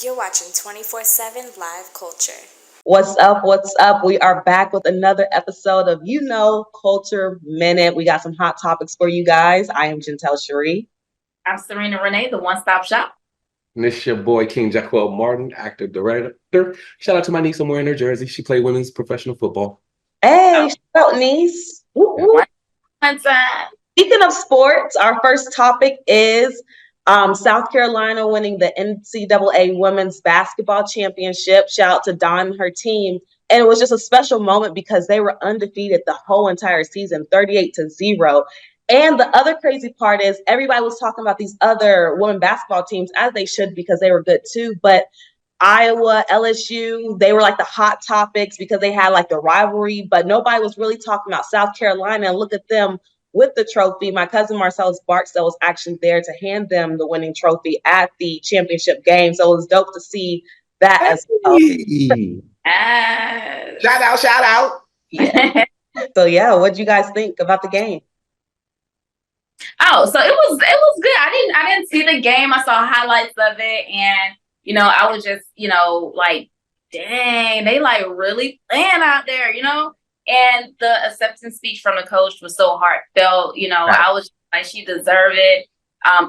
You're watching 24/7 Live Culture. What's up? What's up? We are back with another episode of Culture Minute. We got some hot topics for you guys. I am Gentel Sharrie. I'm Sarina Renee, the one-stop shop. And this is your boy, King Jaquel Martin, actor, director. Shout out to my niece somewhere in New Jersey. She played women's professional football. Hey, shout out, niece. One time. Speaking of sports, our first topic is South Carolina winning the NCAA Women's Basketball Championship. Shout out to Dawn and her team. And it was just a special moment because they were undefeated the whole entire season, 38-0. And the other crazy part is everybody was talking about these other women basketball teams, as they should, because they were good too. But Iowa, LSU, they were like the hot topics because they had like the rivalry, but nobody was really talking about South Carolina. And look at them with the trophy. My cousin Marcellus Barksdale was actually there to hand them the winning trophy at the championship game. So it was dope to see that as well. Shout out. Yeah. So yeah, what do you guys think about the game? Oh, so it was good. I didn't see the game. I saw highlights of it, and I was just like, dang, they like really playing out there, And the acceptance speech from the coach was so heartfelt. I was like, she deserved it.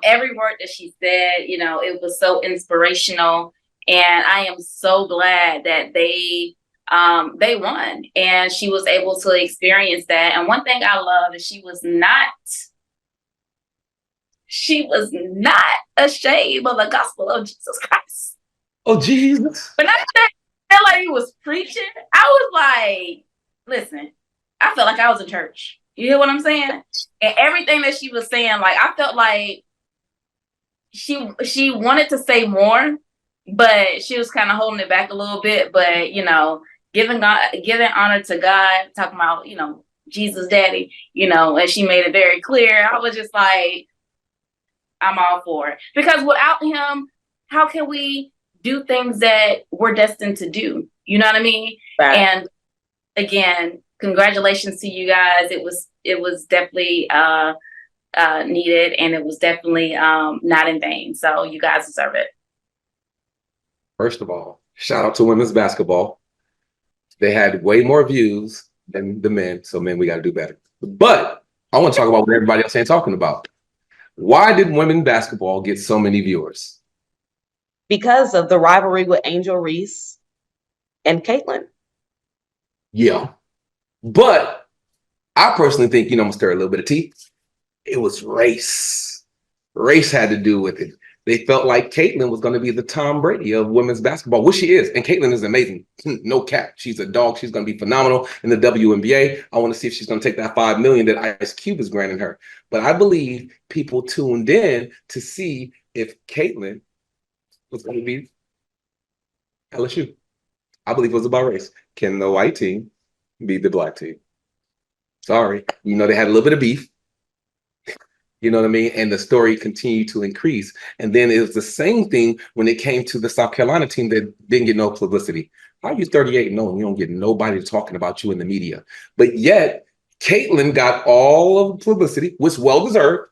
Every word that she said, it was so inspirational, and I am so glad that they won, and she was able to experience that. And one thing I love is she was not ashamed of the gospel of Jesus Christ. Oh, Jesus. But not that I felt like he was preaching. I was like, listen, I felt like I was in church. You hear what I'm saying? And everything that she was saying, like, I felt like she wanted to say more, but she was kind of holding it back a little bit. But, giving honor to God, talking about, Jesus daddy, and she made it very clear. I was just like, I'm all for it. Because without him, how can we do things that we're destined to do? You know what I mean? Right. And again, congratulations to you guys. It was definitely needed, and it was definitely not in vain. So you guys deserve it. First of all, shout out to women's basketball. They had way more views than the men, so men, we got to do better. But I want to talk about what everybody else ain't talking about. Why did women basketball get so many viewers? Because of the rivalry with Angel Reese and Caitlin. Yeah. But I personally think, I'm going to stir a little bit of tea. It was race. Race had to do with it. They felt like Caitlin was going to be the Tom Brady of women's basketball, which she is. And Caitlin is amazing. No cap. She's a dog. She's going to be phenomenal in the WNBA. I want to see if she's going to take that $5 million that Ice Cube is granting her. But I believe people tuned in to see if Caitlin was going to be LSU. I believe it was about race. Can the white team beat the black team? Sorry. They had a little bit of beef. You know what I mean? And the story continued to increase. And then it was the same thing when it came to the South Carolina team that didn't get no publicity. How are you 38-0 and you don't get nobody talking about you in the media? But yet, Caitlin got all of the publicity, which well-deserved.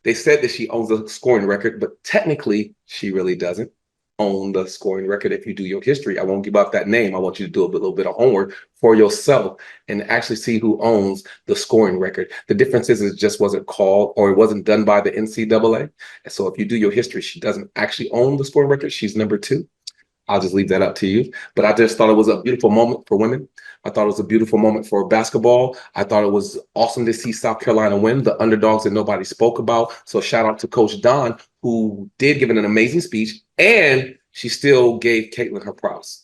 They said that she owns a scoring record, but technically, she really doesn't own the scoring record. If you do your history, I won't give out that name. I want you to do a little bit of homework for yourself and actually see who owns the scoring record. The difference is it just wasn't called, or it wasn't done by the NCAA. And so if you do your history, she doesn't actually own the scoring record. She's number 2. I'll just leave that up to you. But I just thought it was a beautiful moment for women. I thought it was a beautiful moment for basketball. I thought it was awesome to see South Carolina win, the underdogs that nobody spoke about. So shout out to Coach Don, who did give an amazing speech, and she still gave Caitlin her props.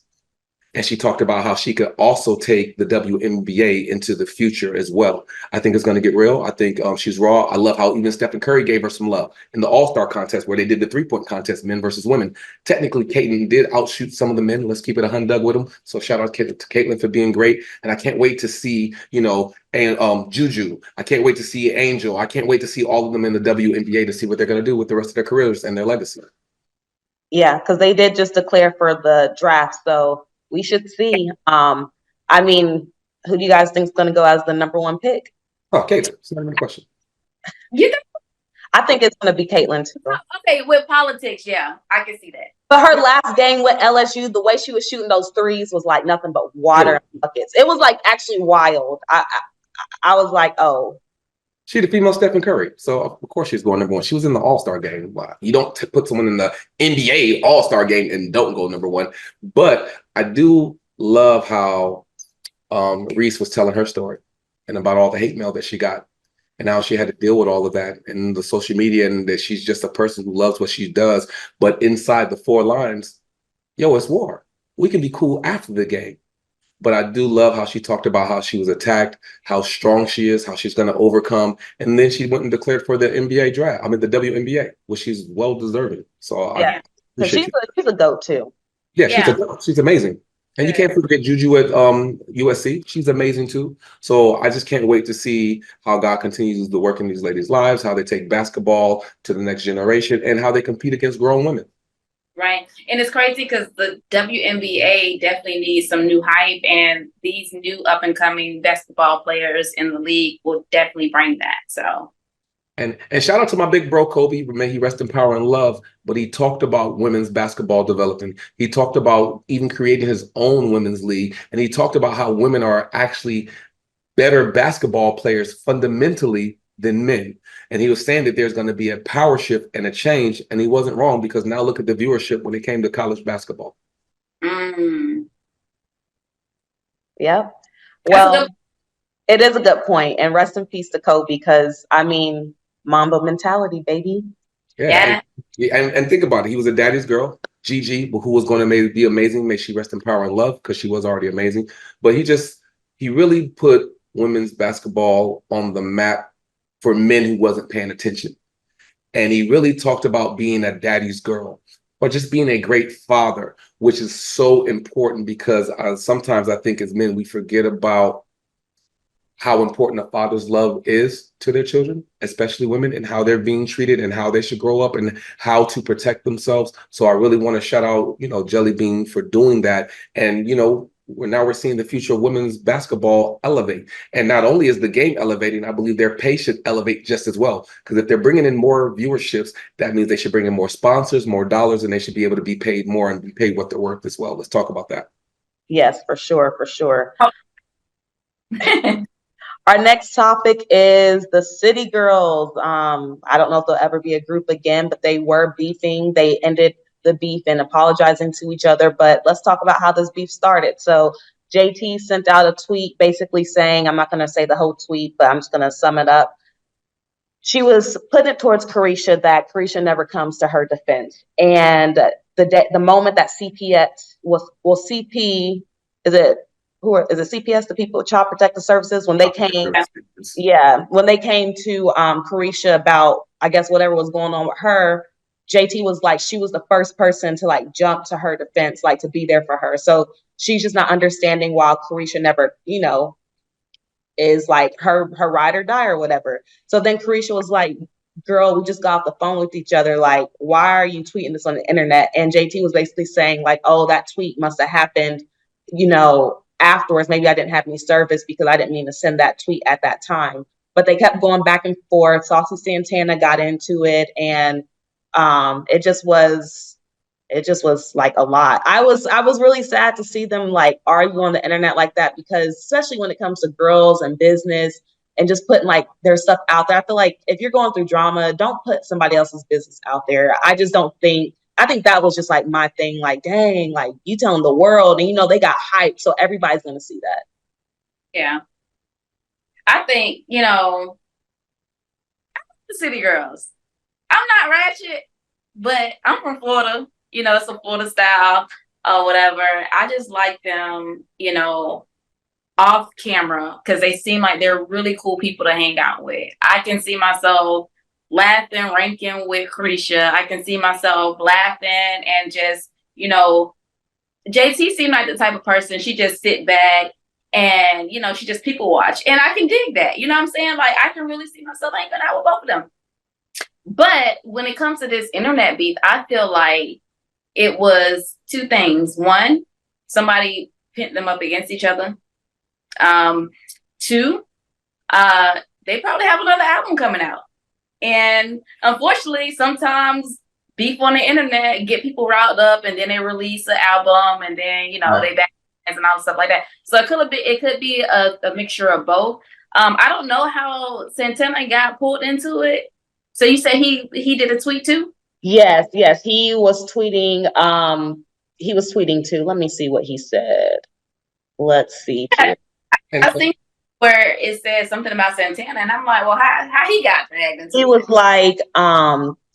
And she talked about how she could also take the WNBA into the future as well. I think it's going to get real. I think she's raw. I love how even Stephen Curry gave her some love in the All-Star contest where they did the three-point contest, men versus women. Technically, Caitlin did outshoot some of the men. Let's keep it 100 with them. So shout out to Caitlin for being great. And I can't wait to see, and Juju. I can't wait to see Angel. I can't wait to see all of them in the WNBA to see what they're going to do with the rest of their careers and their legacy. Yeah, because they did just declare for the draft. So we should see. Who do you guys think is going to go as the number 1 pick? Oh, Caitlin. It's not even a question. You think? I think it's going to be Caitlin too. Okay, with politics, yeah, I can see that. But her last game with LSU, the way she was shooting those threes was like nothing but water Yeah. and buckets. It was like actually wild. I was like, oh. She the female Stephen Curry. So of course she's going number one. She was in the All-Star game. Wow. You don't put someone in the NBA All-Star game and don't go number one. But I do love how Reese was telling her story and about all the hate mail that she got and how she had to deal with all of that and the social media, and that she's just a person who loves what she does. But inside the four lines, yo, it's war. We can be cool after the game. But I do love how she talked about how she was attacked, how strong she is, how she's going to overcome. And then she went and declared for the NBA draft. I mean, the WNBA, which she's well deserving. So Yeah. I appreciate She's a goat too. Yeah, Yeah. she's amazing. And you can't forget Juju at USC. She's amazing too. So I just can't wait to see how God continues to work in these ladies' lives, how they take basketball to the next generation, and how they compete against grown women. Right. And it's crazy because the WNBA definitely needs some new hype, and these new up and coming basketball players in the league will definitely bring that. So. And shout out to my big bro, Kobe. May he rest in power and love. But he talked about women's basketball developing. He talked about even creating his own women's league. And he talked about how women are actually better basketball players fundamentally than men. And he was saying that there's going to be a power shift and a change. And he wasn't wrong, because now look at the viewership when it came to college basketball. Mm. Yep. Well, it is a good point. And rest in peace to Kobe, because I mean, Mamba mentality, baby. Yeah. And think about it. He was a daddy's girl, Gigi, who was going to be amazing. May she rest in power and love, because she was already amazing. But he really put women's basketball on the map for men who wasn't paying attention. And he really talked about being a daddy's girl, or just being a great father, which is so important, because sometimes I think as men, we forget about how important a father's love is to their children, especially women, and how they're being treated and how they should grow up and how to protect themselves. So I really want to shout out, Jelly Bean for doing that. And, we're seeing the future of women's basketball elevate. And not only is the game elevating, I believe their pay should elevate just as well. Because if they're bringing in more viewerships, that means they should bring in more sponsors, more dollars, and they should be able to be paid more and be paid what they're worth as well. Let's talk about that. Yes, for sure. For sure. Our next topic is the City Girls. I don't know if they'll ever be a group again, but they were beefing. They ended the beef and apologizing to each other. But let's talk about how this beef started. So JT sent out a tweet basically saying, I'm not going to say the whole tweet, but I'm just going to sum it up. She was putting it towards Carisha that Carisha never comes to her defense. And the moment that CPS CP, is it CPS, the people, Child Protective Services, when they came, when they came to Carisha about, I guess, whatever was going on with her, JT was like, she was the first person to like jump to her defense, like to be there for her. So she's just not understanding why Carisha never, is like her ride or die or whatever. So then Carisha was like, girl, we just got off the phone with each other. Like, why are you tweeting this on the internet? And JT was basically saying like, oh, that tweet must have happened, afterwards. Maybe I didn't have any service because I didn't mean to send that tweet at that time. But they kept going back and forth. Saucy Santana got into it, and it just was like a lot. I was really sad to see them like argue on the internet like that, because especially when it comes to girls and business and just putting like their stuff out there. I feel like if you're going through drama, don't put somebody else's business out there. I think that was just like my thing. Like, dang, like you telling the world, and they got hyped, so everybody's gonna see that. Yeah. I think, the City Girls. I'm not ratchet, but I'm from Florida. It's a Florida style or whatever. I just like them, off camera, because they seem like they're really cool people to hang out with. I can see myself laughing, ranking with Carisha. I can see myself laughing and just, JT seemed like the type of person, she just sit back and, she just people watch. And I can dig that. You know what I'm saying? Like, I can really see myself hanging out with both of them. But when it comes to this internet beef, I feel like it was two things. One, somebody pent them up against each other. Two, they probably have another album coming out. And unfortunately, sometimes beef on the internet, get people riled up, and then they release an album, and then they back and all stuff like that. So it could be a mixture of both. I don't know how Santana got pulled into it. So you said he did a tweet too? Yes, he was tweeting. He was tweeting too. Let me see what he said. Let's see here. I think where it said something about Santana, and I'm like, well, how he got dragged into it? He was like,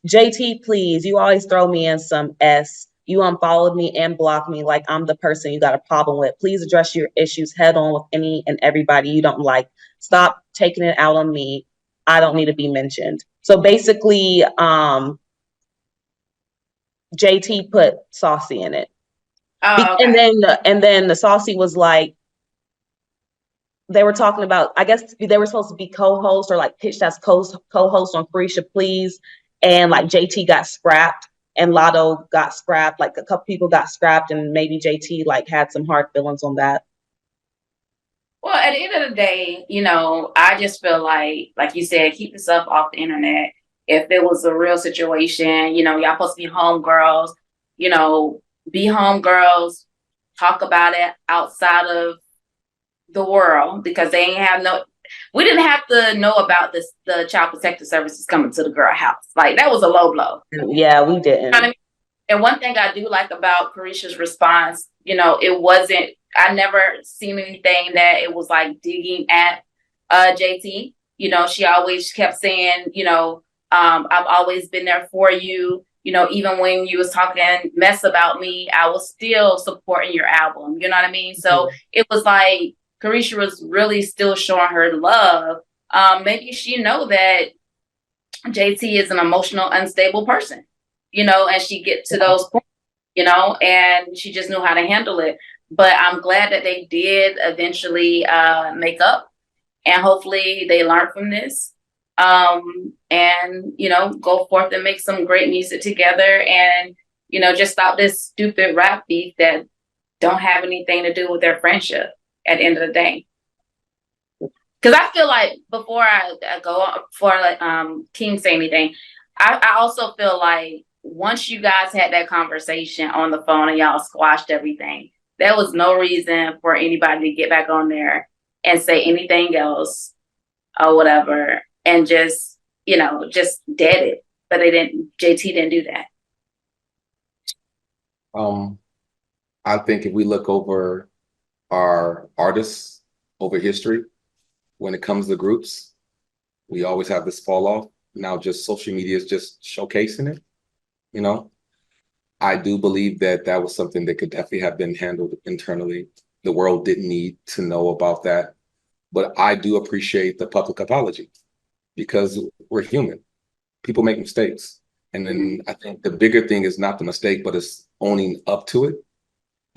JT, please, you always throw me in some S. You unfollowed me and blocked me like I'm the person you got a problem with. Please address your issues head on with any and everybody you don't like. Stop taking it out on me. I don't need to be mentioned. So basically, JT put Saucy in it. Oh, okay. And then the Saucy was like, they were talking about, I guess they were supposed to be co-host or like pitched as co-host on Carisha Please, and like JT got scrapped and Lotto got scrapped. Like a couple people got scrapped, and maybe JT like had some hard feelings on that. Well, at the end of the day, I just feel like you said, keep yourself off the internet. If it was a real situation, y'all supposed to be homegirls, be homegirls, talk about it outside of the world, because they ain't have we didn't have to know about the Child Protective Services coming to the girl house. Like, that was a low blow. Yeah, we didn't. You know what I mean? And one thing I do like about Carisha's response, it wasn't, I never seen anything that it was like digging at JT. She always kept saying, I've always been there for you. Even when you was talking mess about me, I was still supporting your album. You know what I mean? So it was like Carisha was really still showing her love. Maybe she know that JT is an emotional, unstable person, and she get to those points, and she just knew how to handle it. But I'm glad that they did eventually make up, and hopefully they learn from this. And go forth and make some great music together, and just stop this stupid rap beef that don't have anything to do with their friendship at the end of the day. Because I feel like, before I go for King say anything, I also feel like once you guys had that conversation on the phone and y'all squashed everything, there was no reason for anybody to get back on there and say anything else or whatever, and just dead it. But JT didn't do that. I think if we look over our artists over history, when it comes to groups, we always have this fall off. Now just social media is just showcasing it. I do believe that was something that could definitely have been handled internally. The world didn't need to know about that. But I do appreciate the public apology, because we're human. People make mistakes. And then I think the bigger thing is not the mistake, but it's owning up to it.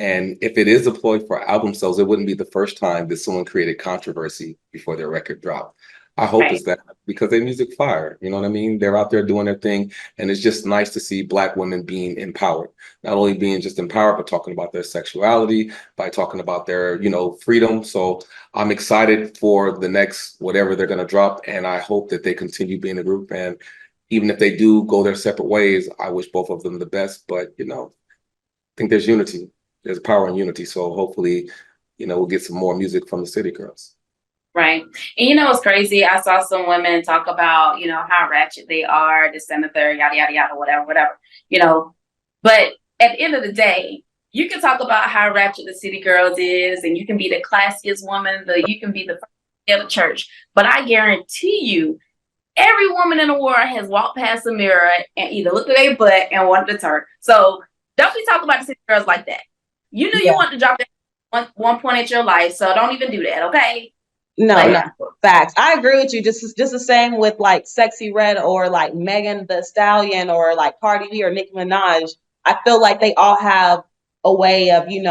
And if it is a ploy for album sales, it wouldn't be the first time that someone created controversy before their record dropped. I hope it's that, because their music fire, you know what I mean? They're out there doing their thing. And it's just nice to see Black women being empowered, not only being just empowered, but talking about their sexuality, by talking about their, freedom. So I'm excited for the next, whatever they're going to drop. And I hope that they continue being a group. And even if they do go their separate ways, I wish both of them the best. But, I think there's unity. There's power in unity. So hopefully, we'll get some more music from the City Girls. Right. And what's crazy? I saw some women talk about, how ratchet they are, this and the third, yada, yada, yada, whatever. But at the end of the day, you can talk about how ratchet the City Girls is, and you can be the classiest woman, you can be the first of the church. But I guarantee you, every woman in the world has walked past a mirror and either looked at their butt and wanted to turn. So don't be talking about the City Girls like that. You knew you wanted to drop that one point in your life, so don't even do that, okay? No, facts. I agree with you. Just the same with like Sexy Red or like Megan Thee Stallion or like Cardi B or Nicki Minaj. I feel like they all have a way of, you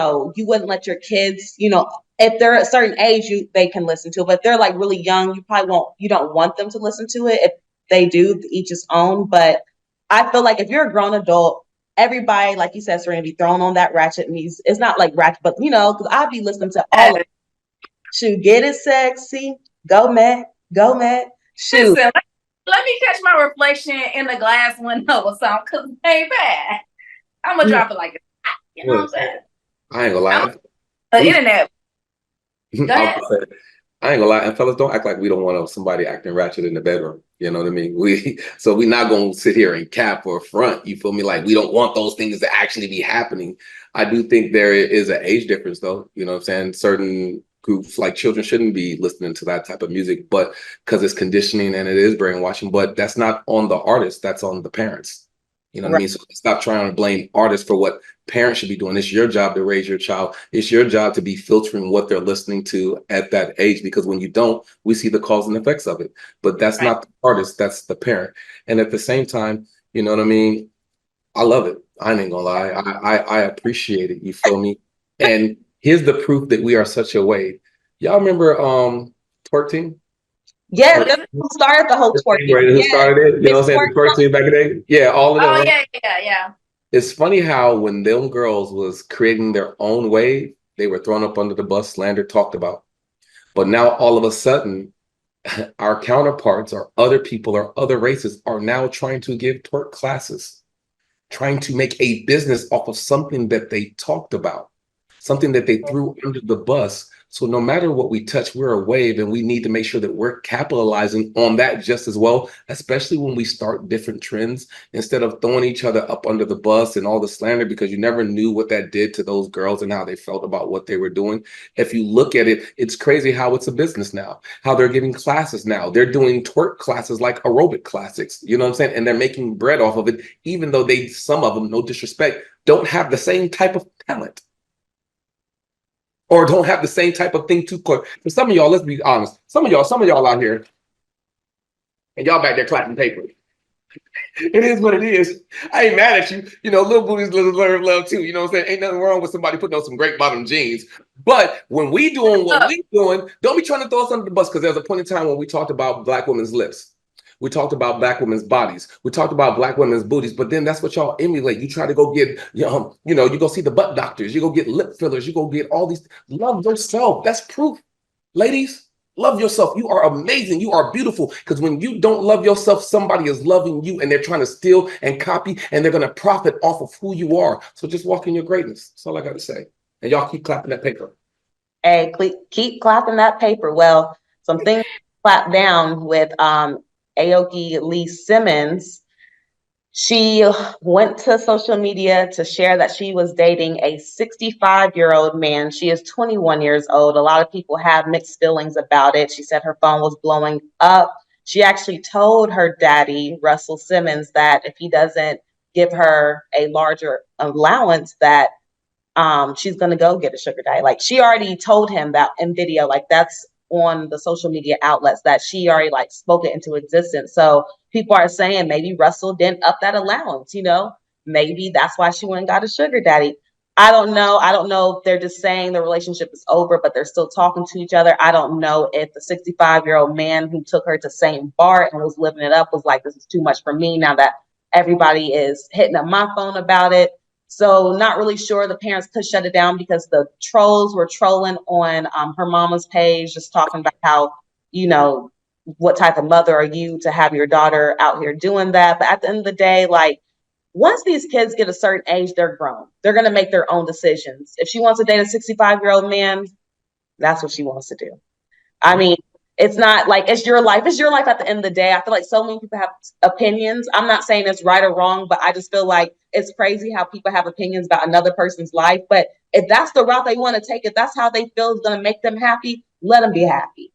wouldn't let your kids, if they're at a certain age, they can listen to it. But if they're like really young, you don't want them to listen to it. If they do, each his own. But I feel like if you're a grown adult, everybody, like you said, Sarina, be thrown on that ratchet music. It's not like ratchet, but because I'd be listening to all of it. Shoot, get it sexy. Go, Matt. Shoot. Listen, let me catch my reflection in the glass window or something, because it ain't bad. I'm gonna drop it like it's hot. You know what I'm saying? I ain't gonna lie. The internet. Go ahead. I ain't gonna lie, and fellas, don't act like we don't want somebody acting ratchet in the bedroom. You know what I mean? We're not gonna sit here and cap or front. You feel me? Like we don't want those things to actually be happening. I do think there is an age difference, though. You know what I'm saying? Certain groups, like children, shouldn't be listening to that type of music, but because it's conditioning and it is brainwashing. But that's not on the artist; that's on the parents. You know what I mean? So stop trying to blame artists for what parents should be doing. It's your job to raise your child. It's your job to be filtering what they're listening to at that age, because when you don't, we see the cause and effects of it. But that's not the artist, that's the parent. And at the same time, you know what I mean? I love it. I ain't gonna lie. I appreciate it. You feel me? And here's the proof that we are such a way. Y'all remember Twerk Team? Yeah, that's who started the whole twerking. Who started it? You know what I'm saying? The twerk team back in the day? Yeah, all of them. Oh, right? yeah. It's funny how when them girls was creating their own wave, they were thrown up under the bus, slandered, talked about. But now all of a sudden, our counterparts or other people or other races are now trying to give twerk classes, trying to make a business off of something that they talked about, something that they threw under the bus. So no matter what we touch, we're a wave, and we need to make sure that we're capitalizing on that just as well, especially when we start different trends, instead of throwing each other up under the bus and all the slander, because you never knew what that did to those girls and how they felt about what they were doing. If you look at it, it's crazy how it's a business now, how they're giving classes now. They're doing twerk classes like aerobic classics, you know what I'm saying? And they're making bread off of it, even though some of them, no disrespect, don't have the same type of talent. Or don't have the same type of thing too quick. For some of y'all, let's be honest. Some of y'all out here, and y'all back there clapping paper. It is what it is. I ain't mad at you. You know, little booties learn love too. You know what I'm saying? Ain't nothing wrong with somebody putting on some great bottom jeans. But when we doing what we doing, don't be trying to throw us under the bus, because there's a point in time when we talked about Black women's lips. We talked about Black women's bodies. We talked about Black women's booties, but then that's what y'all emulate. You try to go get, you go see the butt doctors. You go get lip fillers. You go get all these. Love yourself. That's proof. Ladies, love yourself. You are amazing. You are beautiful. Because when you don't love yourself, somebody is loving you, and they're trying to steal and copy, and they're going to profit off of who you are. So just walk in your greatness. That's all I got to say. And y'all keep clapping that paper. Hey, keep clapping that paper. Well, some things clap down with Aoki Lee Simmons. She went to social media to share that she was dating a 65-year-old man. She is 21 years old. A lot of people have mixed feelings about it. She said her phone was blowing up. She actually told her daddy, Russell Simmons, that if he doesn't give her a larger allowance, that she's going to go get a sugar daddy. Like, she already told him that in video. Like, that's on the social media outlets, that she already like spoke it into existence. So people are saying maybe Russell didn't up that allowance, maybe that's why she went and got a sugar daddy. I don't know if they're just saying the relationship is over, but they're still talking to each other. I don't know if the 65-year-old man who took her to St. Bart and was living it up was like, this is too much for me now that everybody is hitting up my phone about it. So not really sure. The parents could shut it down because the trolls were trolling on her mama's page, just talking about how, what type of mother are you to have your daughter out here doing that? But at the end of the day, like, once these kids get a certain age, they're grown. They're going to make their own decisions. If she wants to date a 65-year-old man, that's what she wants to do. I mean, it's not like it's your life. It's your life at the end of the day. I feel like so many people have opinions. I'm not saying it's right or wrong, but I just feel like it's crazy how people have opinions about another person's life. But if that's the route they want to take, if that's how they feel is going to make them happy, let them be happy.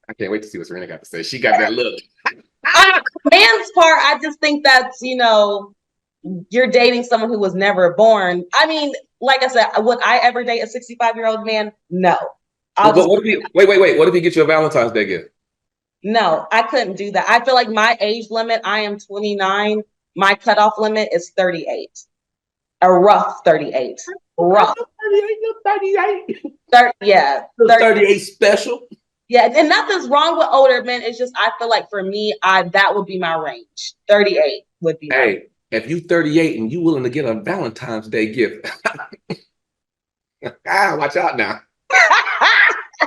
I can't wait to see what Sarina got to say. She got that look. On the man's part, I just think that's, you're dating someone who was never born. I mean, like I said, would I ever date a 65-year-old man? No. What if he gets you a Valentine's Day gift? No, I couldn't do that. I feel like my age limit, I am 29. My cutoff limit is 38. A rough 38. Rough. 38. 38 special. Yeah, and nothing's wrong with older men. It's just, I feel like for me, that would be my range. 38 would be my range. If you 38 and you willing to get a Valentine's Day gift, watch out now.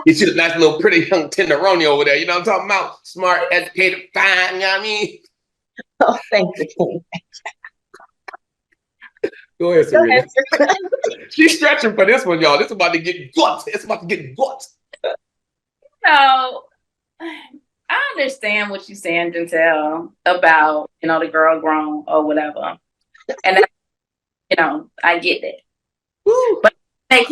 Get you a nice little pretty young tenderoni over there. You know what I'm talking about? Smart, educated, fine. You know what I mean? Oh, thank you, King. Go ahead, Go Sarina. ahead. She's stretching for this one, y'all. This is about to get guts. It's about to get guts. So I understand what you're saying, Gentel, about, the girl grown or whatever. And that, I get it. Woo. But I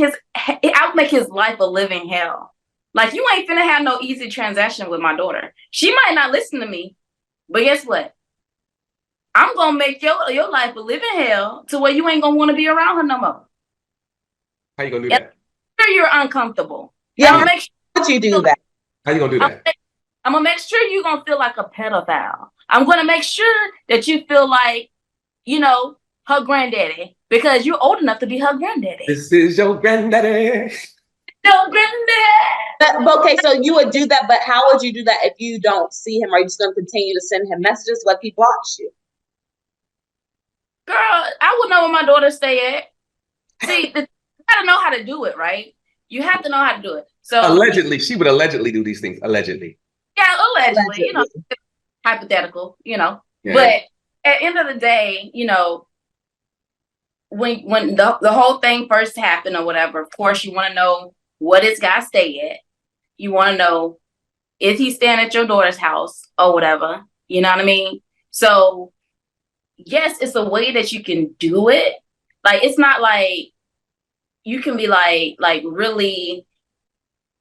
would make his life a living hell. Like, you ain't finna have no easy transaction with my daughter. She might not listen to me, but guess what? I'm gonna make your life a living hell to where you ain't gonna want to be around her no more. How you gonna do that? Sure, you're uncomfortable. Yeah, how would you do that? How you gonna do that? I'm gonna make sure you're gonna feel like a pedophile. I'm gonna make sure that you feel like, her granddaddy, because you're old enough to be her granddaddy. This is your granddaddy. Your granddaddy. Okay, so you would do that, but how would you do that if you don't see him? Are you just going to continue to send him messages? What if he blocks you? Girl, I would know where my daughter stay at. See, you gotta know how to do it, right? You have to know how to do it. So allegedly, she would allegedly do these things. Allegedly. Yeah, allegedly. Hypothetical, Yeah. But at the end of the day, when the whole thing first happened or whatever, of course you want to know what his guy stay at. You want to know if he's staying at your daughter's house or whatever. You know what I mean? So yes, it's a way that you can do it. Like, it's not like you can be like really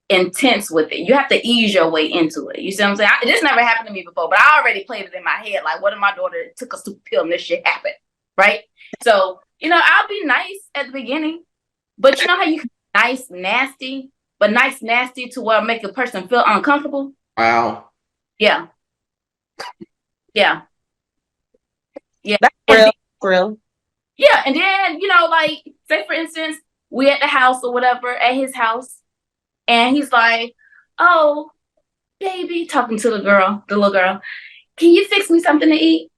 intense with it. You have to ease your way into it. You see what I'm saying? This never happened to me before, but I already played it in my head. Like, what if my daughter took a stupid pill and this shit happened? Right? So, I'll be nice at the beginning, but you know how you can be nice, nasty, but nice, nasty to where make a person feel uncomfortable? Wow. Yeah. Yeah. Yeah. That's real. Yeah. And then, like, say for instance, we at the house or whatever, at his house, and he's like, oh, baby, talking to the little girl, can you fix me something to eat?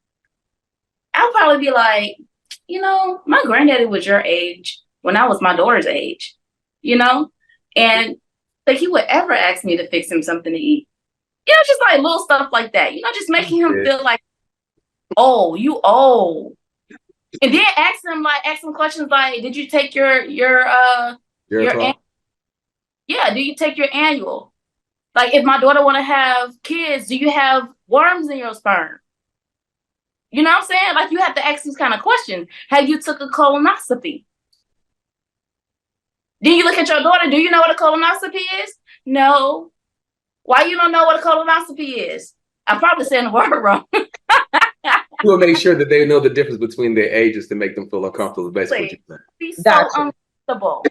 I'll probably be like, my granddaddy was your age when I was my daughter's age, and like he would ever ask me to fix him something to eat. Just like little stuff like that, just making him feel like, oh, you old. And then ask him questions like, did you take your yeah, do you take your annual? Like, if my daughter want to have kids, do you have worms in your sperm? You know what I'm saying? Like, you have to ask these kind of questions. Have you took a colonoscopy? Do you look at your daughter? Do you know what a colonoscopy is? No. Why you don't know what a colonoscopy is? I'm probably saying the word wrong. You will make sure that they know the difference between their ages to make them feel uncomfortable. Basically, what you're saying. Be so uncomfortable.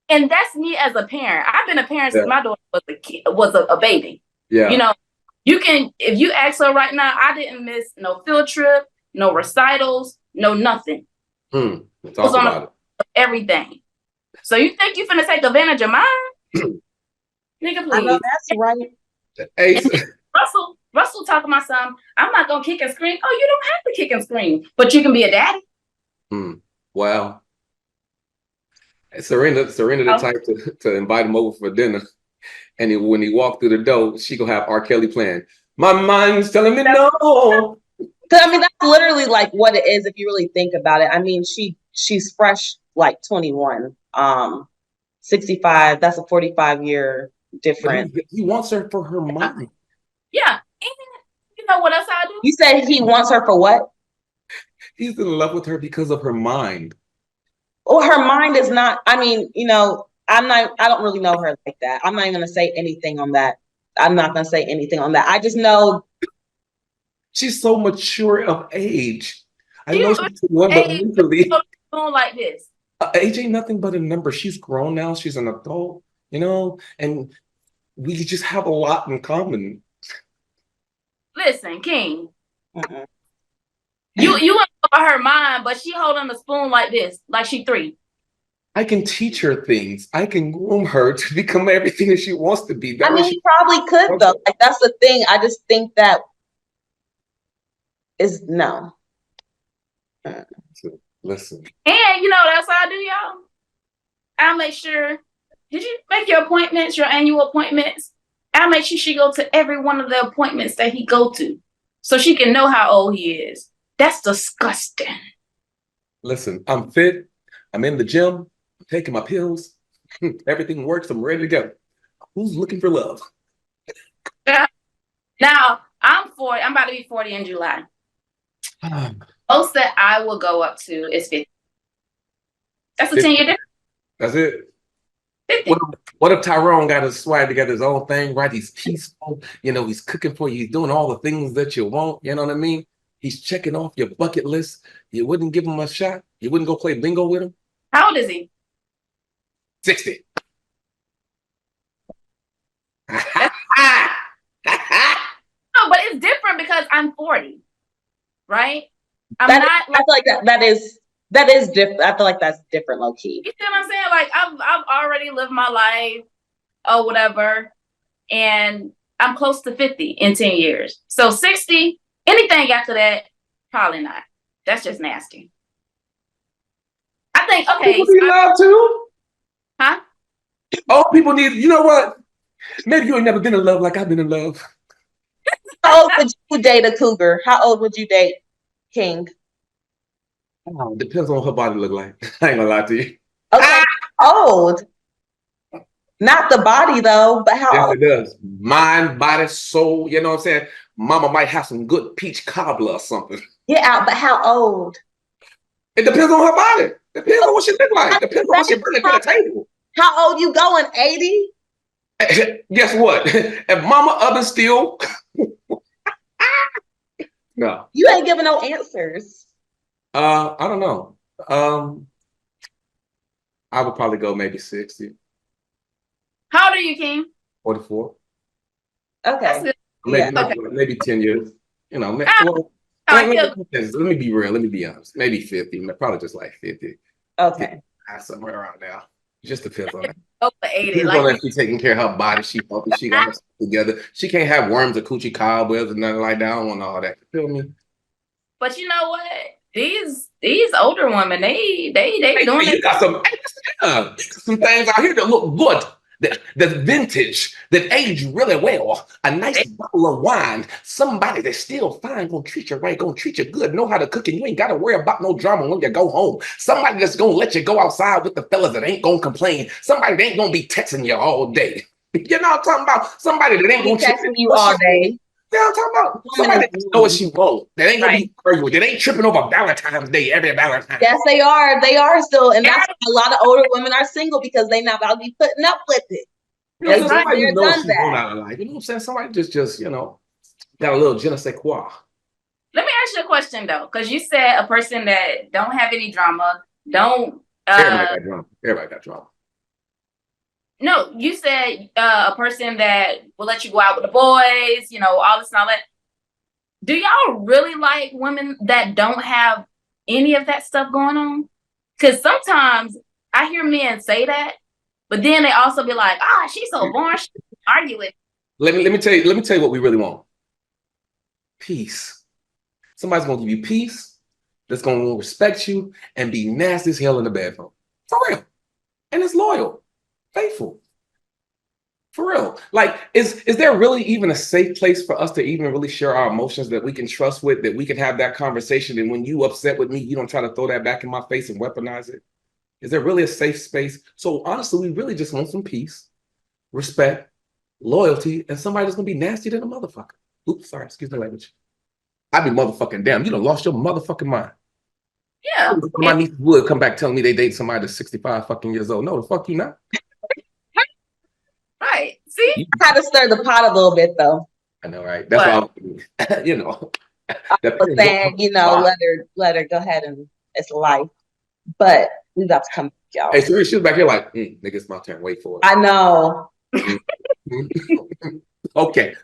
And that's me as a parent. I've been a parent since my daughter was a baby. Yeah. You can, if you ask her right now, I didn't miss no field trip, no recitals, no nothing. Talk about it. Everything. So you think you finna take advantage of mine? Nigga, please. I know that's right. Hey, Russell talking about something. I'm not gonna kick and scream. Oh, you don't have to kick and scream, but you can be a daddy. Wow. Sarina the type to invite him over for dinner, and when he walked through the door, she gonna have R. Kelly playing. My mind's telling me no. I mean, that's literally like what it is if you really think about it. I mean, she's fresh, like 21, 65. That's a 45-year difference. He wants her for her mind. Yeah, and you know what else I do? You said he wants her for what? He's in love with her because of her mind. Well, her mind is not. I mean, I don't really know her like that. I'm not even gonna say anything on that. I'm not gonna say anything on that. I just know she's so mature of age. I know she's one, but mentally, like this. Age ain't nothing but a number. She's grown now. She's an adult, and we just have a lot in common. Listen, King. You want her mind, but she holding the spoon like this, like she 3. I can teach her things. I can groom her to become everything that she wants to be. I mean, she probably could though. Like, that's the thing. I just think that is no. Listen. And what else I do, y'all? I'll make sure did you make your appointments, your annual appointments? I'll make sure she go to every one of the appointments that he go to so she can know how old he is. That's disgusting. Listen, I'm fit. I'm in the gym. I'm taking my pills. Everything works. I'm ready to go. Who's looking for love? Now, I'm 40. I'm about to be 40 in July. Most that I will go up to is 50. That's a 10-year difference. That's it. 50. What if Tyrone got his swag together, his own thing, right? He's peaceful. You know, he's cooking for you. He's doing all the things that you want. You know what I mean? He's checking off your bucket list. You wouldn't give him a shot? You wouldn't go play bingo with him? How old is he? 60. No, but it's different because I'm 40, right? I feel like that is different. I feel like that's different, low key. You see what I'm saying? Like I've already lived my life or whatever, and I'm close to 50 in 10 years. So 60, anything after that, probably not. That's just nasty. I think, okay. People need love too. Huh? Oh, people need, you know what? Maybe you ain't never been in love like I've been in love. How old would you date a cougar? How old would you date King? Oh, depends on what her body look like. I ain't gonna lie to you. Okay, old. Not the body though, but how old? Yes, it does. Mind, body, soul. You know what I'm saying? Mama might have some good peach cobbler or something. Yeah, but how old? It depends on her body. Depends on what she look like. Depends on what she bring to the table. How old you going? 80? Guess what? If Mama oven still, no. You ain't giving no answers. I don't know. I would probably go maybe 60. How old are you, King? 44. Okay. Maybe 10 years. You know, let me be real. Let me be honest. Maybe 50. Probably just like 50. Okay. Somewhere around now. Just depends on that. Over 80. Depends on if she's taking care of her body. She healthy. She got herself together. She can't have worms or coochie cobwebs or nothing like that. I don't want all that. You feel me? But you know what? These older women, they doing it. You got some things out here that look good. That's vintage, that age really well. A nice bottle of wine. Somebody that's still fine, gonna treat you right, gonna treat you good, know how to cook, and you ain't gotta worry about no drama when you go home. Somebody that's gonna let you go outside with the fellas that ain't gonna complain. Somebody that ain't gonna be texting you all day. You know what I'm talking about? Somebody that ain't gonna texting you all day. Yeah, I'm talking about somebody that knows what she wants. That ain't gonna be arguing. That ain't tripping over Valentine's Day every Valentine's. Yes, they are. They are still, and that's why a lot of older women are single because they not about to be putting up with it. You know, somebody who knows she's going out of life. You know what I'm saying? Somebody just you know, got a little je ne sais quoi. Let me ask you a question though, because you said a person that don't have any drama, don't. Everybody got drama. Everybody got drama. No, you said a person that will let you go out with the boys, you know, all this and all that. Do y'all really like women that don't have any of that stuff going on? Because sometimes I hear men say that, but then they also be like, she's so boring. She argue with. Let me tell you what we really want. Peace. Somebody's gonna give you peace, that's gonna respect you and be nasty as hell in the bedroom. For real. And it's loyal, faithful. For real. Like, is there really even a safe place for us to even really share our emotions that we can trust with, that we can have that conversation? And when you upset with me, you don't try to throw that back in my face and weaponize it? Is there really a safe space? So honestly, we really just want some peace, respect, loyalty, and somebody that's gonna be nasty than a motherfucker. Oops, sorry, excuse my language. I'd be motherfucking damn. You done lost your motherfucking mind. Yeah. My niece would come back telling me they date somebody that's 65 fucking years old. No, the fuck you not. Right. See? You had to stir the pot a little bit though. I know, right? That's why you know. I was saying, you know, let her go ahead and it's life. But we got to come back, y'all. Hey, so she was back here like, nigga, it's my turn. Wait for it. I know. Okay.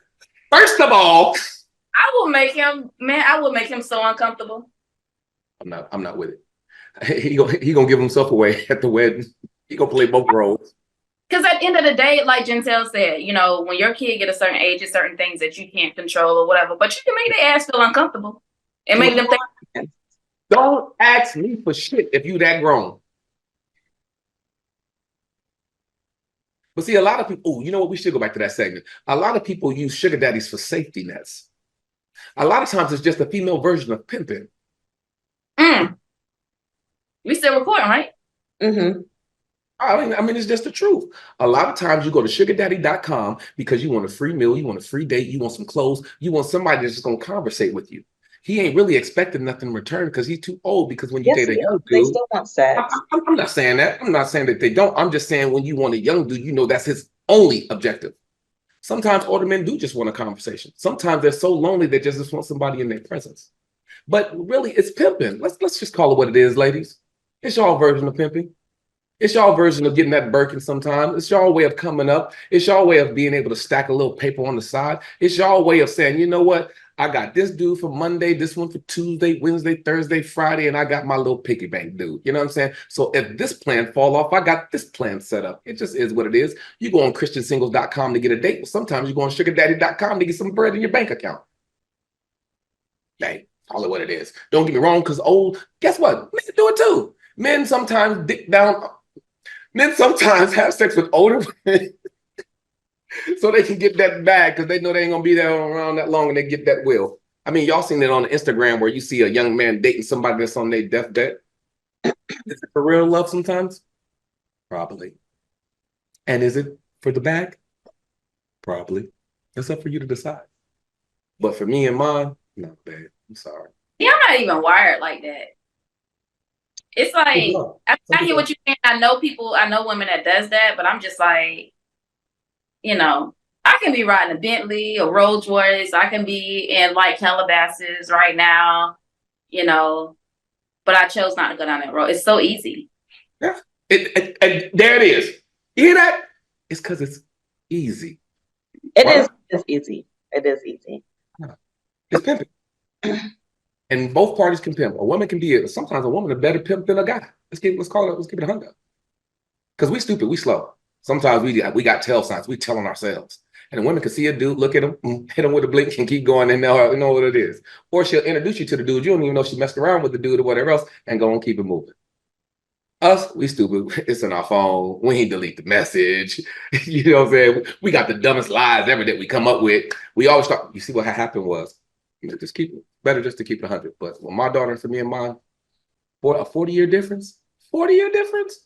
First of all, I will make him so uncomfortable. I'm not with it. He gonna give himself away at the wedding. He gonna play both roles. Because at the end of the day, like Gentel said, you know, when your kid get a certain age, there's certain things that you can't control or whatever, but you can make their ass feel uncomfortable and make them think. Don't ask me for shit if you that grown. But see, a lot of people, you know what? We should go back to that segment. A lot of people use sugar daddies for safety nets. A lot of times it's just a female version of pimping. We still recording, right? Mm-hmm. I mean, it's just the truth. A lot of times you go to sugardaddy.com because you want a free meal, you want a free date, you want some clothes, you want somebody that's just going to conversate with you. He ain't really expecting nothing in return because he's too old. Because when you date a young they dude, still want sex. I'm not saying that. I'm not saying that they don't. I'm just saying when you want a young dude, you know that's his only objective. Sometimes older men do just want a conversation. Sometimes they're so lonely they just want somebody in their presence. But really, it's pimping. Let's just call it what it is, ladies. It's y'all version of pimping. It's y'all version of getting that Birkin sometimes. It's y'all way of coming up. It's y'all way of being able to stack a little paper on the side. It's y'all way of saying, you know what? I got this dude for Monday, this one for Tuesday, Wednesday, Thursday, Friday, and I got my little piggy bank dude. You know what I'm saying? So if this plan fall off, I got this plan set up. It just is what it is. You go on christiansingles.com to get a date. But sometimes you go on sugardaddy.com to get some bread in your bank account. Hey, call it what it is. Don't get me wrong, because guess what? Men do it too. Men sometimes Men sometimes have sex with older women so they can get that bag because they know they ain't gonna be there around that long and they get that will. I mean, y'all seen it on Instagram where you see a young man dating somebody that's on their deathbed. Is it for real love sometimes? Probably. And is it for the bag? Probably. It's up for you to decide. But for me and mine, no, babe. I'm sorry. Yeah, I'm not even wired like that. It's like I hear what you're saying. I know women that does that, but I'm just like, I can be riding a Bentley, a Rolls Royce. I can be in like Calabasas right now, but I chose not to go down that road. It's so easy. Yeah. And there it is. You hear that? It's because it's easy. It's easy. It is easy. It's pimping. And both parties can pimp. A woman can be sometimes a woman a better pimp than a guy. Let's keep it 100. Because we stupid, we slow. Sometimes we got tell signs. We telling ourselves. And a woman can see a dude, look at him, hit him with a blink, and keep going, and know what it is. Or she'll introduce you to the dude. You don't even know she messed around with the dude or whatever else, and go and keep it moving. Us, we stupid. It's in our phone. We ain't delete the message. You know what I'm saying? We got the dumbest lies ever that we come up with. We always thought, you see what happened was, just keep it. Better just to keep it 100. But when my daughter and for me and mine, for a 40-year difference, 40-year difference.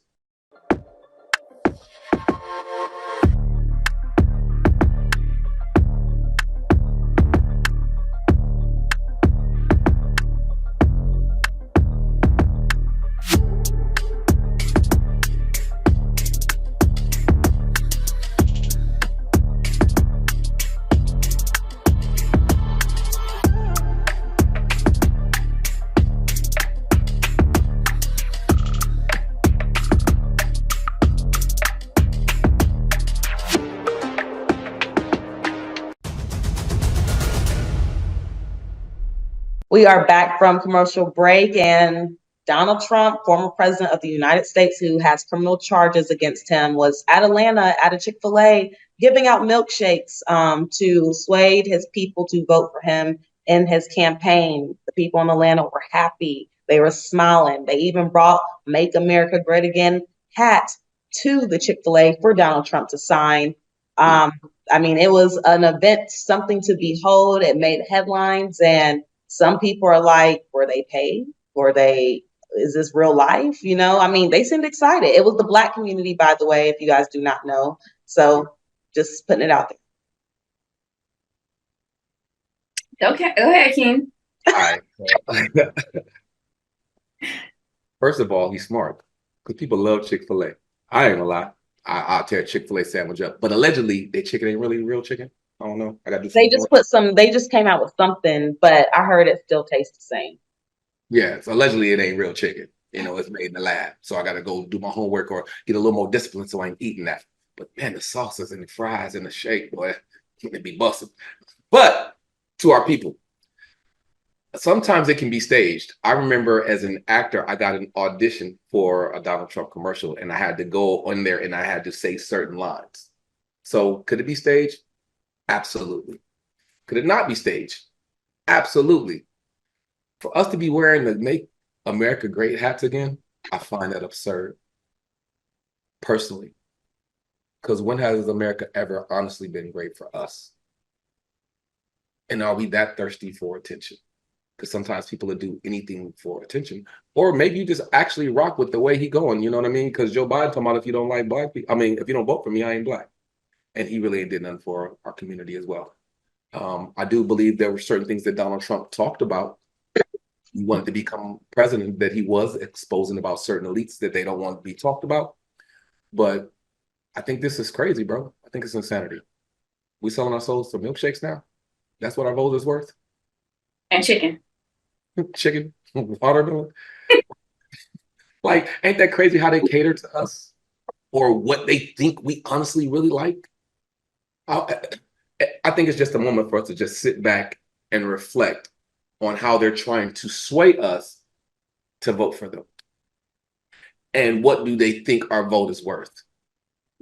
We are back from commercial break, and Donald Trump, former president of the United States, who has criminal charges against him, was at Atlanta at a Chick-Fil-A giving out milkshakes to sway his people to vote for him in his campaign. The people in Atlanta were happy. They were smiling. They even brought Make America Great Again hat to the Chick-fil-A for Donald Trump to sign. I mean, it was an event, something to behold. It made headlines, and some people are like, were they paid? Is this real life? I mean, they seemed excited. It was the Black community, by the way, if you guys do not know. So just putting it out there. Okay, go ahead, King. All right. First of all, he's smart because people love Chick-fil-A. I ain't gonna lie. I'll tear a Chick-fil-A sandwich up. But allegedly, their chicken ain't really real chicken. I don't know. I got to do They just came out with something, but I heard it still tastes the same. Yeah, so allegedly it ain't real chicken. It's made in the lab. So I got to go do my homework or get a little more discipline so I ain't eating that. But man, the sauces and the fries and the shake, boy, it be busting. But to our people, sometimes it can be staged. I remember as an actor, I got an audition for a Donald Trump commercial, and I had to go on there and I had to say certain lines. So could it be staged? Absolutely. Could it not be staged? Absolutely. For us to be wearing the Make America Great hats again, I find that absurd. Personally. Because when has America ever honestly been great for us? And are we that thirsty for attention? Because sometimes people will do anything for attention. Or maybe you just actually rock with the way he going, you know what I mean? Because Joe Biden talking about, if you don't like black people, I mean, if you don't vote for me, I ain't black. And he really did nothing for our community as well. I do believe there were certain things that Donald Trump talked about. He wanted to become president, that he was exposing about certain elites that they don't want to be talked about. But I think this is crazy, bro. I think it's insanity. We selling our souls for milkshakes now? That's what our vote is worth? And chicken. Chicken, watermelon. Like, ain't that crazy how they cater to us or what they think we honestly really like? I think it's just a moment for us to just sit back and reflect on how they're trying to sway us to vote for them. And what do they think our vote is worth?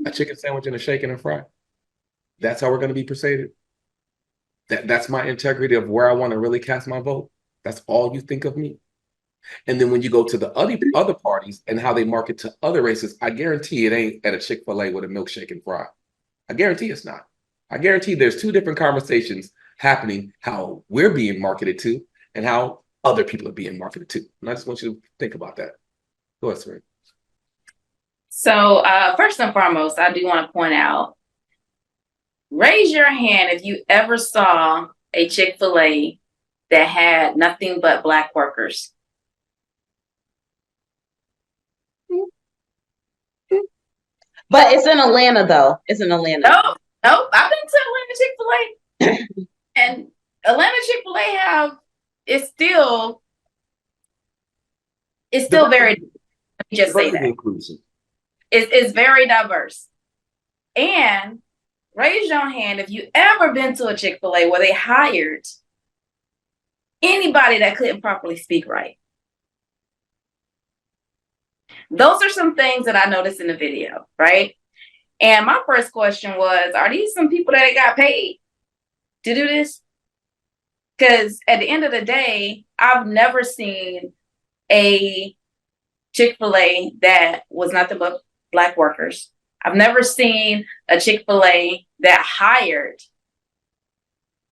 A chicken sandwich and a shake and a fry. That's how we're going to be persuaded. That's my integrity of where I want to really cast my vote. That's all you think of me. And then when you go to the other parties and how they market to other races, I guarantee it ain't at a Chick-Fil-A with a milkshake and fry. I guarantee it's not. I guarantee there's two different conversations happening, how we're being marketed to and how other people are being marketed to. And I just want you to think about that. Go ahead, Sarina. So first and foremost, I do want to point out, raise your hand if you ever saw a Chick-fil-A that had nothing but Black workers. But it's in Atlanta, though. It's in Atlanta. Nope. I've been to Atlanta Chick-fil-A. And Atlanta Chick-fil-A it's still very, let me just say that. Inclusive. It's very diverse. And raise your hand if you ever been to a Chick-fil-A where they hired anybody that couldn't properly speak right. Those are some things that I noticed in the video, right? And my first question was, are these some people that got paid to do this? Because at the end of the day, I've never seen a Chick-fil-A that was nothing but Black workers. I've never seen a Chick-fil-A that hired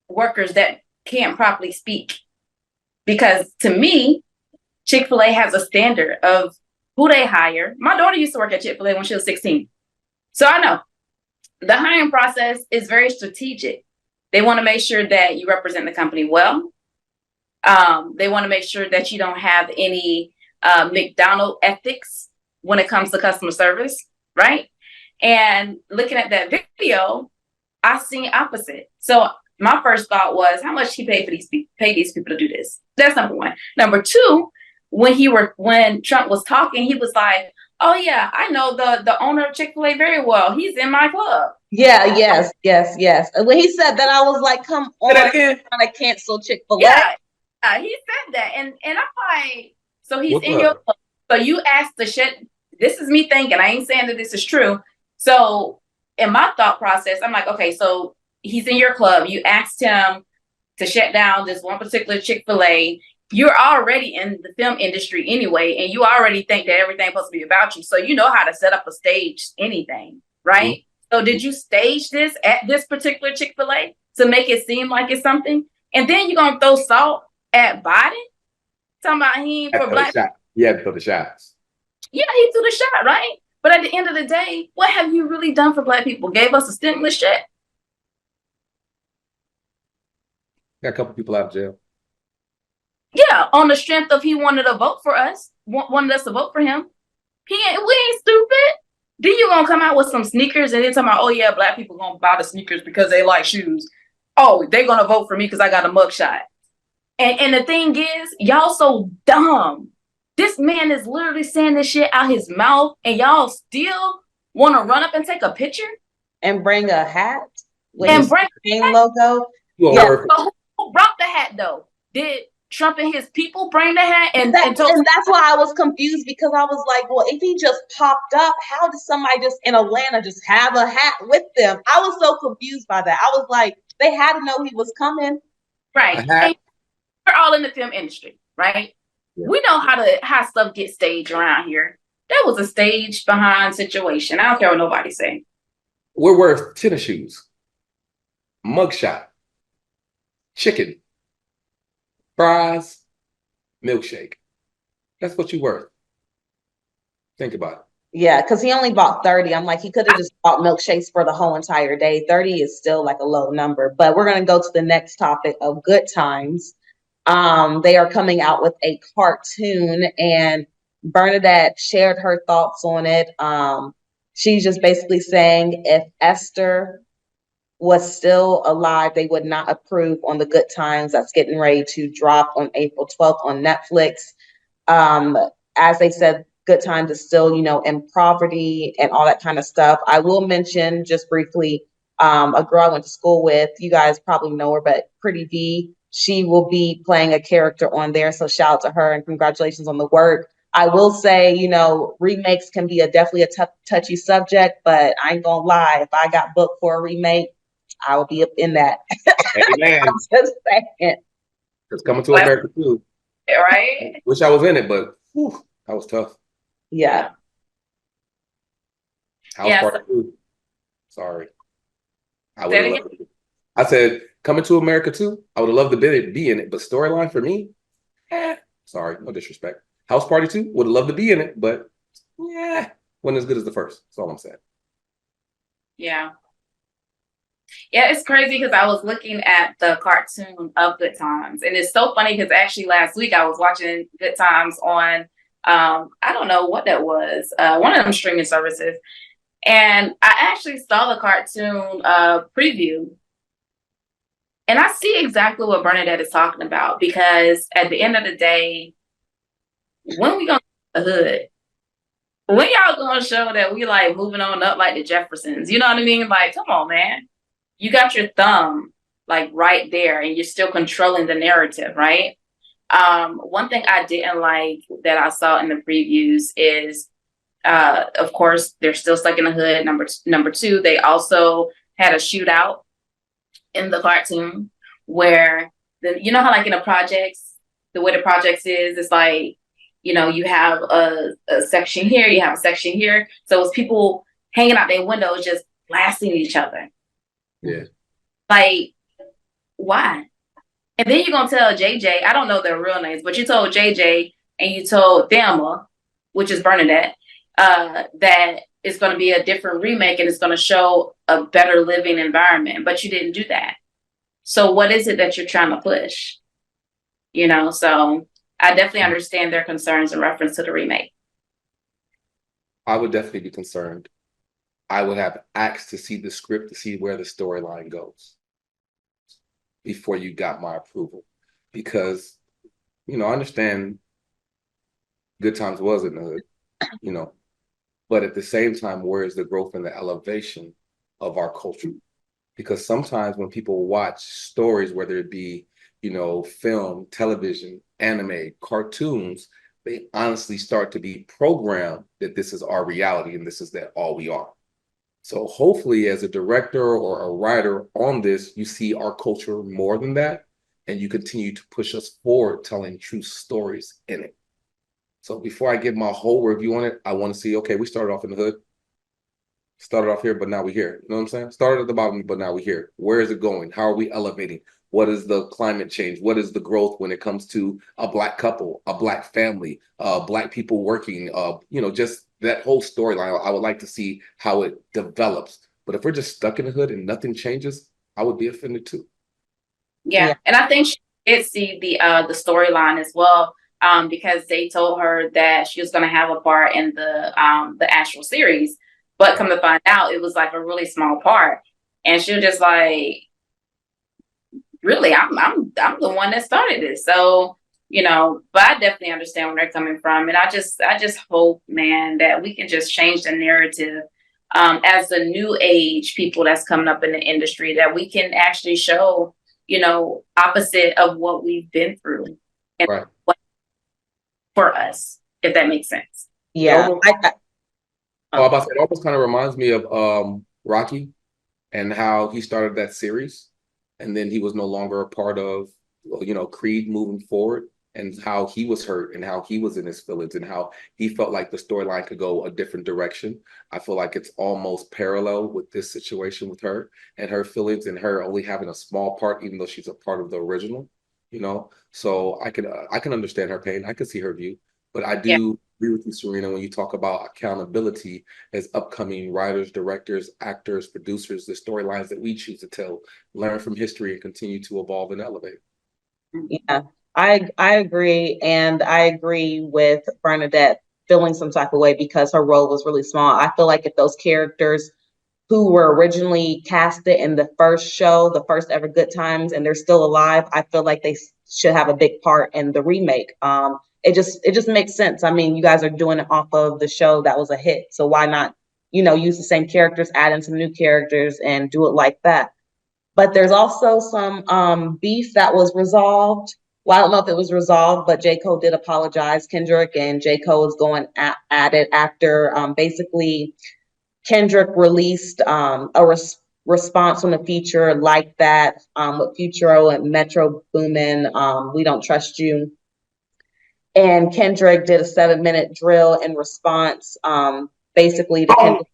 workers that can't properly speak. Because to me, Chick-fil-A has a standard of who they hire. My daughter used to work at Chick-fil-A when she was 16. So I know the hiring process is very strategic. They want to make sure that you represent the company well. They want to make sure that you don't have any McDonald's ethics when it comes to customer service, right? And looking at that video, I seen opposite. So my first thought was, how much he paid for these people to do this? That's number one. Number two, when Trump was talking, he was like, "Oh yeah, I know the owner of Chick-fil-A very well. He's in my club." Yeah, yes. When he said that, I was like, "Come on, trying to cancel Chick-fil-A." Yeah, he said that, and I'm like, so he's in your club. So you asked to shut. This is me thinking. I ain't saying that this is true. So in my thought process, I'm like, okay, so he's in your club. You asked him to shut down this one particular Chick-fil-A. You're already in the film industry anyway, and you already think that everything's supposed to be about you. So you know how to set up a stage, anything, right? Mm-hmm. So did you stage this at this particular Chick-fil-A to make it seem like it's something? And then you're going to throw salt at Biden? Talking about he ain't for Black people. Yeah, for the shots. Yeah, he threw the shot, right? But at the end of the day, what have you really done for Black people? Gave us a stimulus check? Got a couple people out of jail. Yeah, on the strength of he wanted to vote for us, wanted us to vote for him. We ain't stupid. Then you gonna come out with some sneakers and then talking about, oh yeah, Black people gonna buy the sneakers because they like shoes. Oh, they gonna vote for me because I got a mugshot. And the thing is, y'all so dumb. This man is literally saying this shit out his mouth, and y'all still want to run up and take a picture and bring a hat with and his bring name logo. Yeah. So who brought the hat though? Did Trump and his people bring the hat? And that's why I was confused, because I was like, well, if he just popped up, how did somebody just in Atlanta just have a hat with them? I was so confused by that. I was like, they had to know he was coming. Right. And we're all in the film industry, right? Yeah. We know how stuff gets staged around here. That was a stage behind situation. I don't care what nobody say. we're worth tennis shoes, mugshot, chicken, fries, milkshake. That's what you're worth. Think about it. Yeah, because he only bought 30. I'm like, he could have just bought milkshakes for the whole entire day. 30 is still like a low number. But we're going to go to the next topic of Good Times. They are coming out with a cartoon, and Bernadette shared her thoughts on it. She's just basically saying if Esther was still alive, they would not approve on the Good Times that's getting ready to drop on April 12th on Netflix. As they said, Good Times is still, in poverty and all that kind of stuff. I will mention just briefly a girl I went to school with. You guys probably know her, but Pretty V. She will be playing a character on there. So shout out to her and congratulations on the work. I will say, remakes can be definitely a touchy subject, but I ain't gonna lie. If I got booked for a remake, I will be up in that. Amen. I'm just saying. It's coming to America too. Right? Wish I was in it, but whew, that was tough. Yeah. House Party 2. Sorry. I said, coming to America too. I would have loved to be in it, but storyline for me, sorry, no disrespect. House Party 2 would have loved to be in it, but wasn't as good as the first. That's all I'm saying. Yeah. Yeah, it's crazy because I was looking at the cartoon of Good Times, and it's so funny because actually last week I was watching Good Times on I don't know what that was, one of them streaming services, and I actually saw the cartoon preview, and I see exactly what Bernadette is talking about, because at the end of the day, when we gonna get the hood? When y'all gonna show that we like moving on up like the Jeffersons? You know what I mean? Like, come on, man. You got your thumb like right there and you're still controlling the narrative, right? One thing I didn't like that I saw in the previews is, of course, they're still stuck in the hood. Number two, they also had a shootout in the cartoon where you know how like in the projects, the way the projects is, it's like, you have a section here, you have a section here. So it's people hanging out their windows just blasting each other. Yeah. Like, why? And then you're going to tell JJ, I don't know their real names, but you told JJ and you told Thelma, which is Bernadette, that it's going to be a different remake and it's going to show a better living environment, but you didn't do that. So what is it that you're trying to push? So I definitely understand their concerns in reference to the remake. I would definitely be concerned. I would have asked to see the script to see where the storyline goes before you got my approval. Because, I understand Good Times was in the hood, but at the same time, where is the growth and the elevation of our culture? Because sometimes when people watch stories, whether it be, film, television, anime, cartoons, they honestly start to be programmed that this is our reality and this is that all we are. So hopefully as a director or a writer on this, you see our culture more than that, and you continue to push us forward telling true stories in it. So before I give my whole review on it, I want to see, okay, we started off in the hood, started off here, but now we're here. You know what I'm saying? Started at the bottom, but now we're here. Where is it going? How are we elevating? What is the climate change? What is the growth when it comes to a Black couple, a Black family, Black people working, just that whole storyline? I would like to see how it develops. But if we're just stuck in the hood and nothing changes, I would be offended too. Yeah. And I think she did see the storyline as well, because they told her that she was going to have a part in the actual series. But come to find out, it was like a really small part. And she was just like, really, I'm the one that started this. So, but I definitely understand where they're coming from. And I just hope, man, that we can just change the narrative as the new age people that's coming up in the industry, that we can actually show, opposite of what we've been through and right. For us, if that makes sense. Yeah. It almost kind of reminds me of Rocky and how he started that series. And then he was no longer a part of, Creed moving forward. and how he was hurt and how he was in his feelings and how he felt like the storyline could go a different direction. I feel like it's almost parallel with this situation with her and her feelings and her only having a small part, even though she's a part of the original, you know? So I can understand her pain. I can see her view, but I Yeah. do agree with you, Sarina, when you talk about accountability as upcoming writers, directors, actors, producers, the storylines that we choose to tell, learn from history and continue to evolve and elevate. Yeah, I agree, and I agree with Bernadette feeling some type of way because her role was really small. I feel like if those characters who were originally casted in the first show, the first ever Good Times, and they're still alive, I feel like they should have a big part in the remake. It just makes sense. I mean, you guys are doing it off of the show that was a hit, so why not, use the same characters, add in some new characters, and do it like that. But there's also some beef that was resolved. Well, I don't know if it was resolved, but J. Cole did apologize, Kendrick, and J. Cole is going at it after basically Kendrick released response on the feature like that with Futuro and Metro Boomin, We Don't Trust You. And Kendrick did a 7-minute drill in response, basically to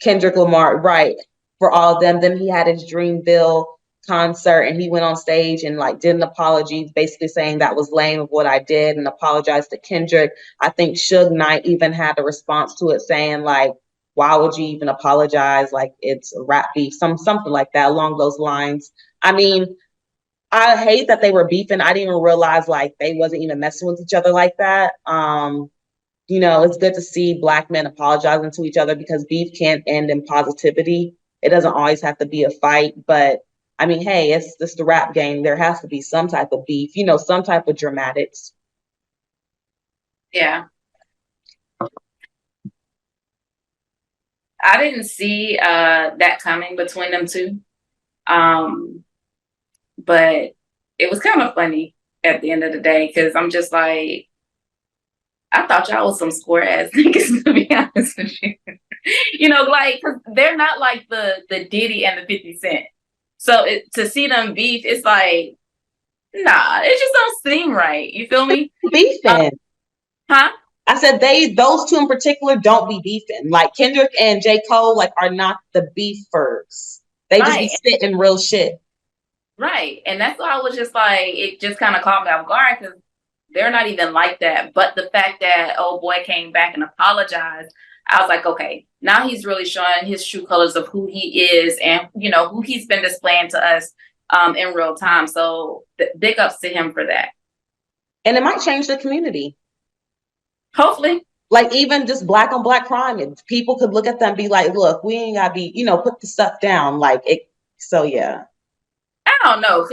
Kendrick Lamar, right, for all of them. Then he had his Dreamville concert and he went on stage and like did an apology, basically saying that was lame of what I did and apologized to Kendrick. I think Suge Knight even had a response to it saying like, why would you even apologize? Like it's a rap beef, something like that along those lines. I mean, I hate that they were beefing. I didn't even realize like they wasn't even messing with each other like that. It's good to see Black men apologizing to each other because beef can't end in positivity. It doesn't always have to be a fight, but I mean, hey, it's just the rap game. There has to be some type of beef, some type of dramatics. Yeah. I didn't see that coming between them two. But it was kind of funny at the end of the day because I'm just like, I thought y'all was some square ass niggas, to be honest with you. Like, cause they're not like the Diddy and the 50 Cent. So to see them beef, it's like, nah, it just don't seem right. You feel me? Beefing. Huh? I said those two in particular don't be beefing. Like Kendrick and J. Cole, like are not the beefers. They just be spitting real shit. Right. And that's why I was just like, it just kind of caught me off guard because they're not even like that. But the fact that old boy came back and apologized, I was like, okay, now he's really showing his true colors of who he is and, who he's been displaying to us in real time. So big ups to him for that. And it might change the community. Hopefully. Like even just Black on Black crime, and people could look at them and be like, look, we ain't gotta be, put the stuff down. Like it. So yeah. I don't know,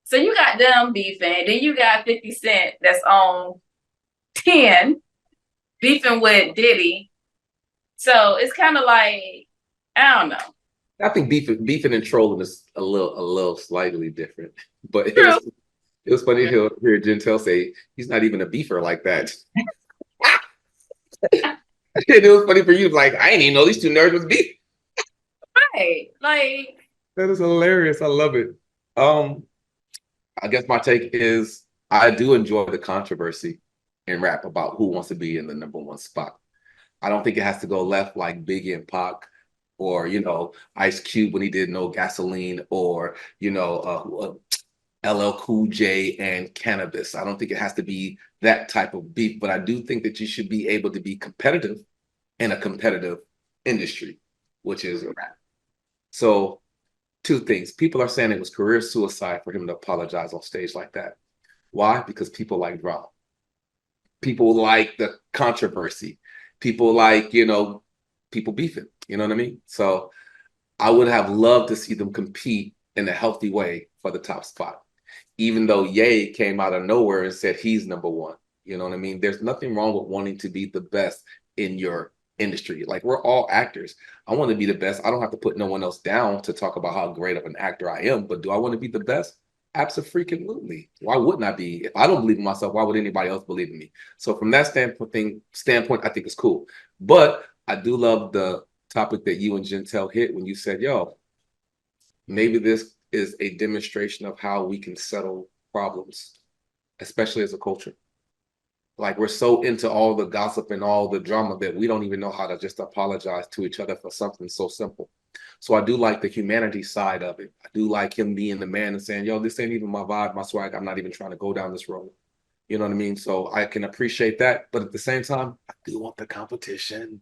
so you got them beefing, then you got 50 Cent that's on 10 beefing with Diddy. So it's kind of like, I don't know. I think beefing and trolling is a little slightly different. But it was funny to hear Gentel say he's not even a beefer like that. It was funny for you, like, I didn't even know these two nerds was beef. Right. Like that is hilarious. I love it. I guess my take is I do enjoy the controversy in rap about who wants to be in the number one spot. I don't think it has to go left like Biggie and Pac, or Ice Cube when he did No Gasoline, or LL Cool J and Cannabis. I don't think it has to be that type of beef, but I do think that you should be able to be competitive in a competitive industry, which is rap. So 2 things. People are saying it was career suicide for him to apologize on stage like that. Why? Because people like drama. People like the controversy. People like, people beefing. You know what I mean? So I would have loved to see them compete in a healthy way for the top spot. Even though Ye came out of nowhere and said he's number one. You know what I mean? There's nothing wrong with wanting to be the best in your industry. Like, we're all actors. I want to be the best. I don't have to put no one else down to talk about how great of an actor I am. But do I want to be the best? Absolutely. Why wouldn't I be? If I don't believe in myself, why would anybody else believe in me? So from that standpoint, I think it's cool. But I do love the topic that you and Gentel hit when you said, yo, maybe this is a demonstration of how we can settle problems especially as a culture. Like we're so into all the gossip and all the drama that we don't even know how to just apologize to each other for something so simple. So I do like the humanity side of it. I do like him being the man and saying, yo, this ain't even my vibe, my swag. I'm not even trying to go down this road. You know what I mean? So I can appreciate that. But at the same time, I do want the competition.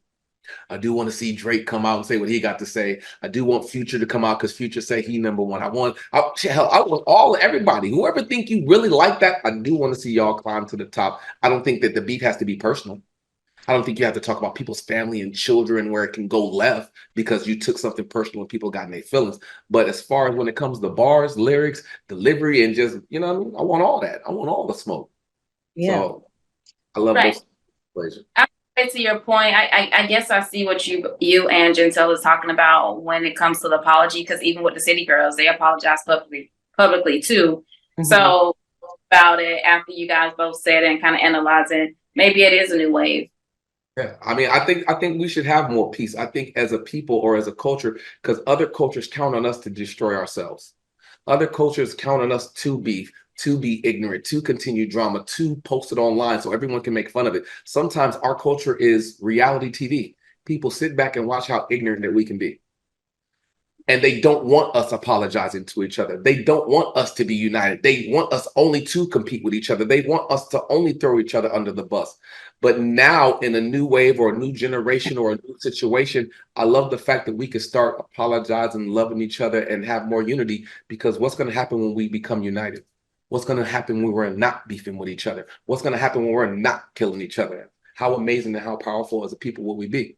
I do want to see Drake come out and say what he got to say. I do want Future to come out because Future say he number one. I want everybody, whoever think you really like that, I do want to see y'all climb to the top. I don't think that the beef has to be personal. I don't think you have to talk about people's family and children where it can go left because you took something personal and people got in their feelings. But as far as when it comes to bars, lyrics, delivery, and just, you know what I mean? I want all that. I want all the smoke. Yeah. So I love Right. both equations. To your point, I guess I see what you and Gentel is talking about when it comes to the apology, because even with the City Girls, they apologize publicly too. Mhm. So about it after you guys both said it and kind of analyzing, maybe it is a new wave. Yeah, I mean, I think we should have more peace. I think as a people or as a culture, because other cultures count on us to destroy ourselves. Other cultures count on us to be ignorant, to continue drama, to post it online so everyone can make fun of it. Sometimes our culture is reality TV. People sit back and watch how ignorant that we can be. And they don't want us apologizing to each other. They don't want us to be united. They want us only to compete with each other. They want us to only throw each other under the bus. But now in a new wave or a new generation or a new situation, I love the fact that we can start apologizing, loving each other and have more unity, because what's going to happen when we become united? What's going to happen when we're not beefing with each other? What's going to happen when we're not killing each other? How amazing and how powerful as a people will we be?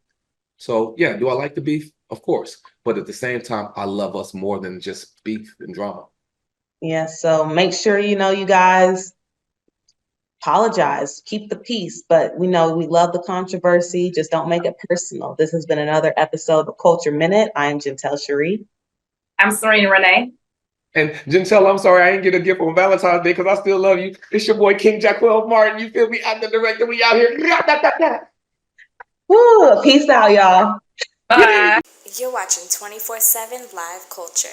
So yeah, do I like the beef? Of course. But at the same time, I love us more than just beef and drama. Yeah, so make sure you guys apologize, keep the peace, but we know we love the controversy. Just don't make it personal. This has been another episode of Culture Minute. I am Gentel Sharrie. I'm Sarina Renee. And Gentel, I'm sorry I didn't get a gift on Valentine's Day because I still love you. It's your boy King Jaquel Martin. You feel me? I'm the director. We out here. Woo, peace out, y'all. Bye. You're watching 24/7 Live Culture.